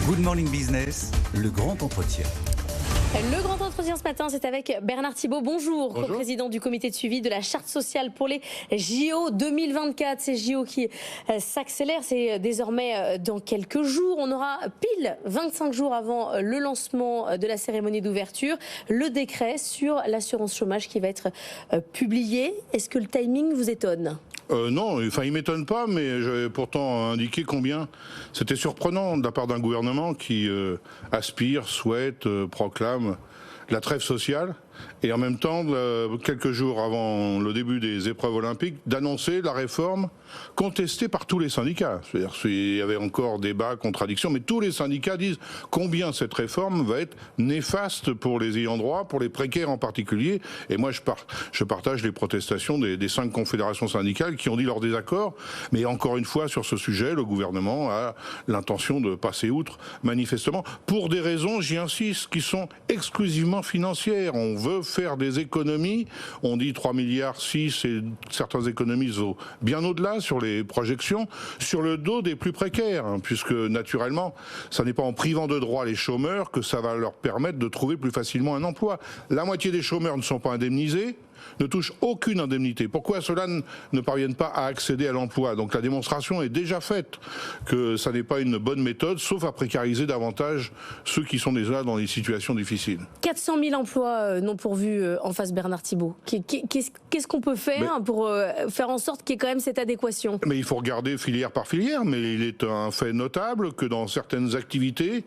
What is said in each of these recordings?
Good Morning Business, le grand entretien. Le grand entretien ce matin, c'est avec Bernard Thibault. Bonjour, co-président du comité de suivi de la charte sociale pour les JO 2024. Ces JO qui s'accélèrent, c'est désormais dans quelques jours. On aura pile 25 jours avant le lancement de la cérémonie d'ouverture, le décret sur l'assurance chômage qui va être publié. Est-ce que le timing vous étonne ? Non, enfin il m'étonne pas, mais j'avais pourtant indiqué combien c'était surprenant de la part d'un gouvernement qui aspire, souhaite, proclame la trêve sociale et en même temps, quelques jours avant le début des épreuves olympiques, d'annoncer la réforme contestée par tous les syndicats. C'est-à-dire qu'il y avait encore débat, contradiction, mais tous les syndicats disent combien cette réforme va être néfaste pour les ayants droit, pour les précaires en particulier. Et moi, je partage les protestations des 5 confédérations syndicales qui ont dit leur désaccord. Mais encore une fois, sur ce sujet, le gouvernement a l'intention de passer outre, manifestement, pour des raisons, j'y insiste, qui sont exclusivement financières. On veut faire des économies, on dit 3,6 milliards et certains économistes vont bien au-delà sur les projections, sur le dos des plus précaires, puisque naturellement, ça n'est pas en privant de droits les chômeurs que ça va leur permettre de trouver plus facilement un emploi. La moitié des chômeurs ne sont pas indemnisés, ne touchent aucune indemnité. Pourquoi ceux-là ne parviennent pas à accéder à l'emploi? Donc la démonstration est déjà faite que ça n'est pas une bonne méthode, sauf à précariser davantage ceux qui sont déjà dans des situations difficiles. 400 000 emplois non pourvus en face, Bernard Thibault. Qu'est-ce qu'on peut faire pour faire en sorte qu'il y ait quand même cette adéquation? Mais il faut regarder filière par filière, mais il est un fait notable que dans certaines activités,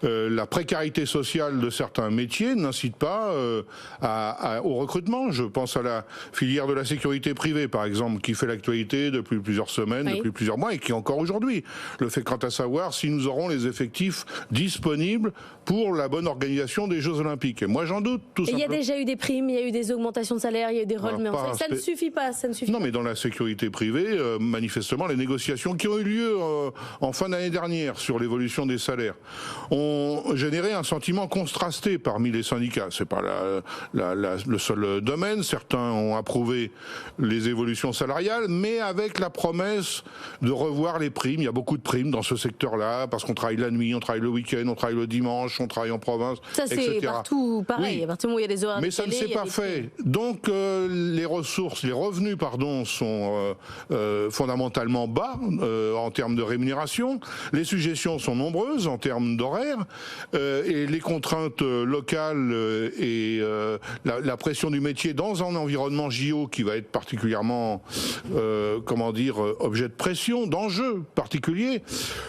la précarité sociale de certains métiers n'incite pas au recrutement. Je pense à la filière de la sécurité privée, par exemple, qui fait l'actualité depuis plusieurs semaines, depuis plusieurs mois, et qui encore aujourd'hui le fait quant à savoir si nous aurons les effectifs disponibles pour la bonne organisation des Jeux Olympiques. Et moi, j'en doute, tout simplement. Il y a déjà eu des primes, il y a eu des augmentations de salaire, il y a eu des relevés. Ça ne suffit pas, ça ne suffit pas. Non, mais dans la sécurité privée, manifestement, les négociations qui ont eu lieu en fin d'année dernière sur l'évolution des salaires ont généré un sentiment contrasté parmi les syndicats. C'est pas le seul domaine. Certains ont approuvé les évolutions salariales, mais avec la promesse de revoir les primes. Il y a beaucoup de primes dans ce secteur-là, parce qu'on travaille la nuit, on travaille le week-end, on travaille le dimanche, on travaille en province, ça, c'est partout pareil. Oui. À partir du moment où il y a des horaires mais ça ne s'est pas fait. Donc les revenus, sont fondamentalement bas en termes de rémunération. Les suggestions sont nombreuses en termes d'horaire. Et les contraintes locales et la pression du métier dans un environnement JO qui va être particulièrement, objet de pression, d'enjeux particuliers,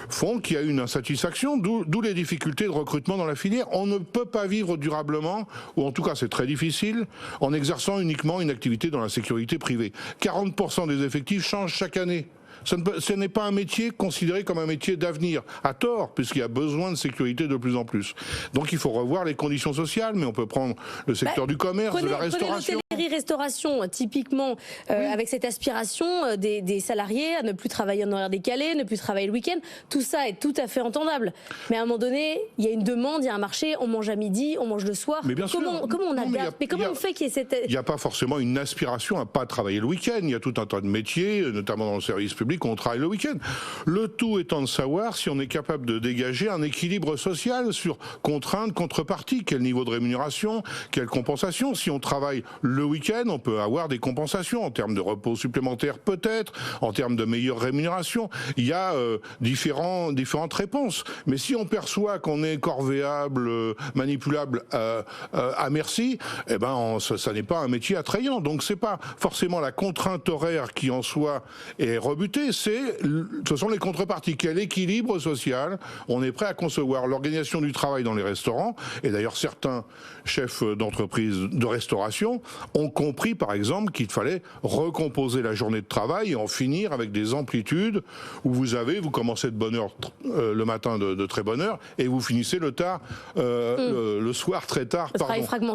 font qu'il y a une insatisfaction, d'où les difficultés de recrutement dans la filière. On ne peut pas vivre durablement, ou en tout cas c'est très difficile, en exerçant uniquement une activité dans la sécurité privée. 40% des effectifs changent chaque année. Ce n'est pas un métier considéré comme un métier d'avenir, à tort, puisqu'il y a besoin de sécurité de plus en plus. Donc il faut revoir les conditions sociales, mais on peut prendre le secteur du commerce, de la restauration. Restauration, typiquement, avec cette aspiration des salariés à ne plus travailler en horaire décalé, ne plus travailler le week-end, tout ça est tout à fait entendable. Mais à un moment donné, il y a une demande, il y a un marché, on mange à midi, on mange le soir. Mais bien comment on adapte? Mais comment on fait qu'il y ait cette... Il n'y a pas forcément une aspiration à ne pas travailler le week-end. Il y a tout un tas de métiers, notamment dans le service public, où on travaille le week-end. Le tout étant de savoir si on est capable de dégager un équilibre social sur contrainte, contrepartie, quel niveau de rémunération, quelle compensation. Si on travaille le week-end, on peut avoir des compensations en termes de repos supplémentaires peut-être, en termes de meilleure rémunération. Il y a différentes réponses. Mais si on perçoit qu'on est corvéable, manipulable à merci, eh ben ça n'est pas un métier attrayant. Donc c'est pas forcément la contrainte horaire qui en soi est rebutée, ce sont les contreparties. Quel équilibre social on est prêt à concevoir? L'organisation du travail dans les restaurants, et d'ailleurs certains chefs d'entreprise de restauration ont compris par exemple qu'il fallait recomposer la journée de travail et en finir avec des amplitudes où vous commencez de bonne heure le matin de très bonne heure et vous finissez le soir très tard,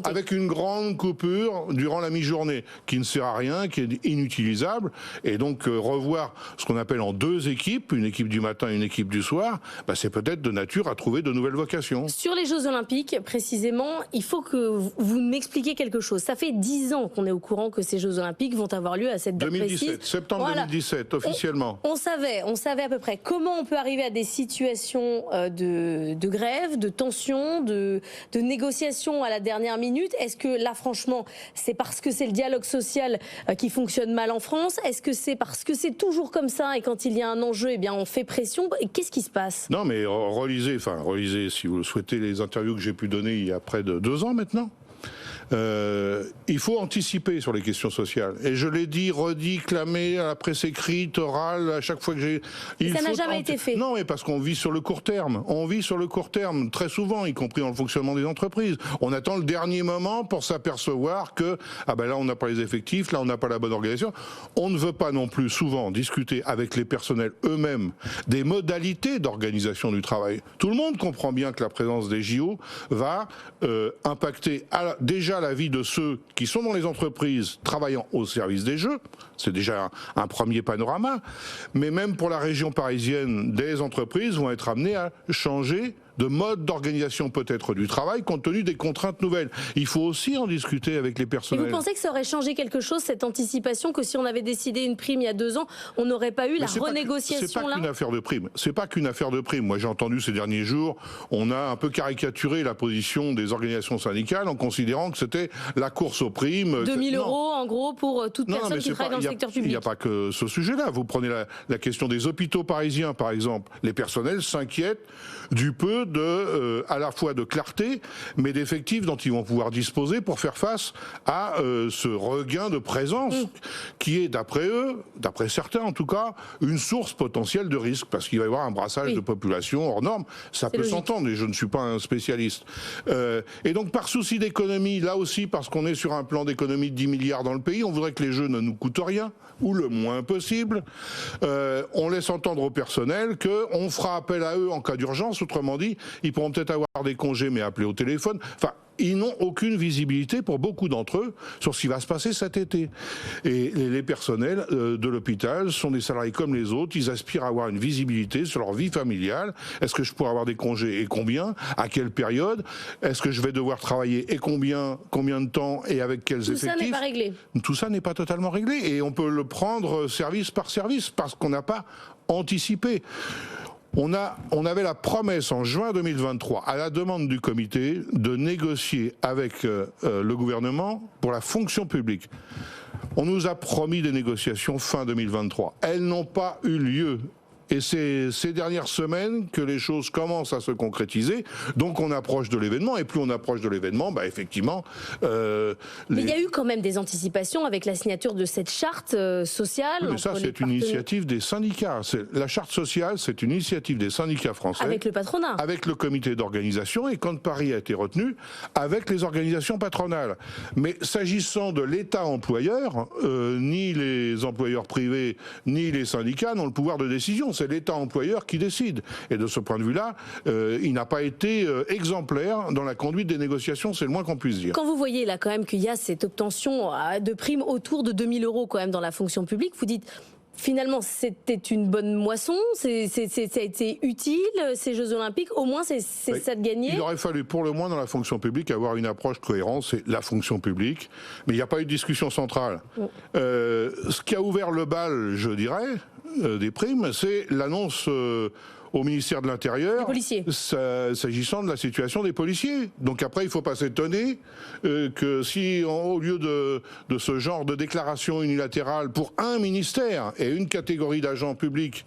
avec une grande coupure durant la mi-journée qui ne sert à rien, qui est inutilisable. Et donc revoir ce qu'on appelle en 2 équipes, une équipe du matin et une équipe du soir, c'est peut-être de nature à trouver de nouvelles vocations. Sur les Jeux Olympiques, précisément, il faut que vous m'expliquiez quelque chose. Ça fait 10 10 ans qu'on est au courant que ces Jeux Olympiques vont avoir lieu à cette date 2017, précise. septembre Voilà. 2017, officiellement. On savait à peu près comment on peut arriver à des situations de grève, de tension, de négociation à la dernière minute. Est-ce que là, franchement, c'est parce que c'est le dialogue social qui fonctionne mal en France? Est-ce que c'est parce que c'est toujours comme ça et quand il y a un enjeu, eh bien, on fait pression? Qu'est-ce qui se passe? Non, mais relisez, si vous le souhaitez, les interviews que j'ai pu donner il y a près de 2 ans maintenant. Il faut anticiper sur les questions sociales. Et je l'ai dit, redit, clamé à la presse écrite, orale, à chaque fois que j'ai... Ça n'a jamais été fait. Non, mais parce qu'on vit sur le court terme. On vit sur le court terme, très souvent, y compris dans le fonctionnement des entreprises. On attend le dernier moment pour s'apercevoir que, ah ben là, on n'a pas les effectifs, là, on n'a pas la bonne organisation. On ne veut pas non plus souvent discuter avec les personnels eux-mêmes des modalités d'organisation du travail. Tout le monde comprend bien que la présence des JO va impacter déjà la vie de ceux qui sont dans les entreprises travaillant au service des Jeux, c'est déjà un premier panorama, mais même pour la région parisienne, des entreprises vont être amenées à changer de mode d'organisation peut-être du travail compte tenu des contraintes nouvelles. Il faut aussi en discuter avec les personnels. Et vous pensez que ça aurait changé quelque chose, cette anticipation, que si on avait décidé une prime il y a 2 ans, on n'aurait pas eu la renégociation C'est pas là? qu'une affaire de prime. C'est pas qu'une affaire de prime. Moi, j'ai entendu ces derniers jours, on a un peu caricaturé la position des organisations syndicales en considérant que c'était la course aux primes. 2 000 euros, en gros, pour toute personne qui travaille dans le secteur public. Il n'y a pas que ce sujet-là. Vous prenez la question des hôpitaux parisiens, par exemple. Les personnels s'inquiètent du peu à la fois de clarté, mais d'effectifs dont ils vont pouvoir disposer pour faire face à ce regain de présence qui est, d'après eux, d'après certains en tout cas, une source potentielle de risque, parce qu'il va y avoir un brassage de population hors norme. Ça peut s'entendre, et je ne suis pas un spécialiste. Et donc, par souci d'économie, là aussi, parce qu'on est sur un plan d'économie de 10 milliards dans le pays, on voudrait que les Jeux ne nous coûtent rien, ou le moins possible. On laisse entendre au personnel qu'on fera appel à eux en cas d'urgence, autrement dit, ils pourront peut-être avoir des congés mais appeler au téléphone. Enfin, ils n'ont aucune visibilité pour beaucoup d'entre eux sur ce qui va se passer cet été. Et les personnels de l'hôpital sont des salariés comme les autres, ils aspirent à avoir une visibilité sur leur vie familiale. Est-ce que je pourrais avoir des congés et combien? À quelle période? Est-ce que je vais devoir travailler et combien de temps et avec quels effectifs? Tout ça n'est pas réglé. Tout ça n'est pas totalement réglé et on peut le prendre service par service parce qu'on n'a pas anticipé. On avait la promesse en juin 2023, à la demande du comité, de négocier avec le gouvernement pour la fonction publique. On nous a promis des négociations fin 2023. Elles n'ont pas eu lieu. Et c'est ces dernières semaines que les choses commencent à se concrétiser. Donc on approche de l'événement. Et plus on approche de l'événement, bah effectivement... Mais il y a eu quand même des anticipations avec la signature de cette charte sociale. Oui, mais ça, c'est une initiative des syndicats. La charte sociale, c'est une initiative des syndicats français. Avec le patronat. Avec le comité d'organisation. Et quand Paris a été retenu, avec les organisations patronales. Mais s'agissant de l'État employeur, ni les employeurs privés, ni les syndicats n'ont le pouvoir de décision. C'est l'État employeur qui décide. Et de ce point de vue-là, il n'a pas été exemplaire dans la conduite des négociations, c'est le moins qu'on puisse dire. Quand vous voyez là quand même qu'il y a cette obtention de primes autour de 2 000 euros quand même dans la fonction publique, vous dites... Finalement, c'était une bonne moisson, ça a été utile, ces Jeux Olympiques, au moins c'est ça de gagner. Il aurait fallu pour le moins dans la fonction publique avoir une approche cohérente, c'est la fonction publique, mais il n'y a pas eu de discussion centrale. Ce qui a ouvert le bal, je dirais, des primes, c'est l'annonce au ministère de l'Intérieur, s'agissant de la situation des policiers. Donc après, il ne faut pas s'étonner que si, au lieu de ce genre de déclaration unilatérale pour un ministère et une catégorie d'agents publics,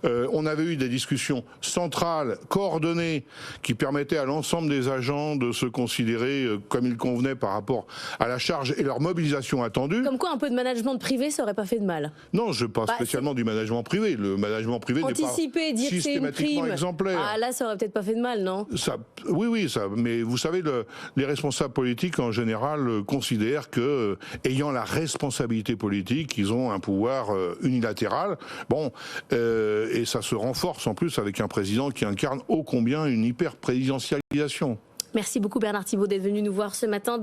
on avait eu des discussions centrales, coordonnées, qui permettaient à l'ensemble des agents de se considérer comme il convenait par rapport à la charge et leur mobilisation attendue. Comme quoi, un peu de management privé, ça n'aurait pas fait de mal. Non, je ne parle pas spécialement du management privé. Le management privé n'est pas dire systématiquement exemplaire. Ah là, ça aurait peut-être pas fait de mal, non? Oui, mais vous savez, les responsables politiques en général considèrent que, ayant la responsabilité politique, ils ont un pouvoir unilatéral. Bon, et ça se renforce en plus avec un président qui incarne ô combien une hyper-présidentialisation. Merci beaucoup Bernard Thibault d'être venu nous voir ce matin.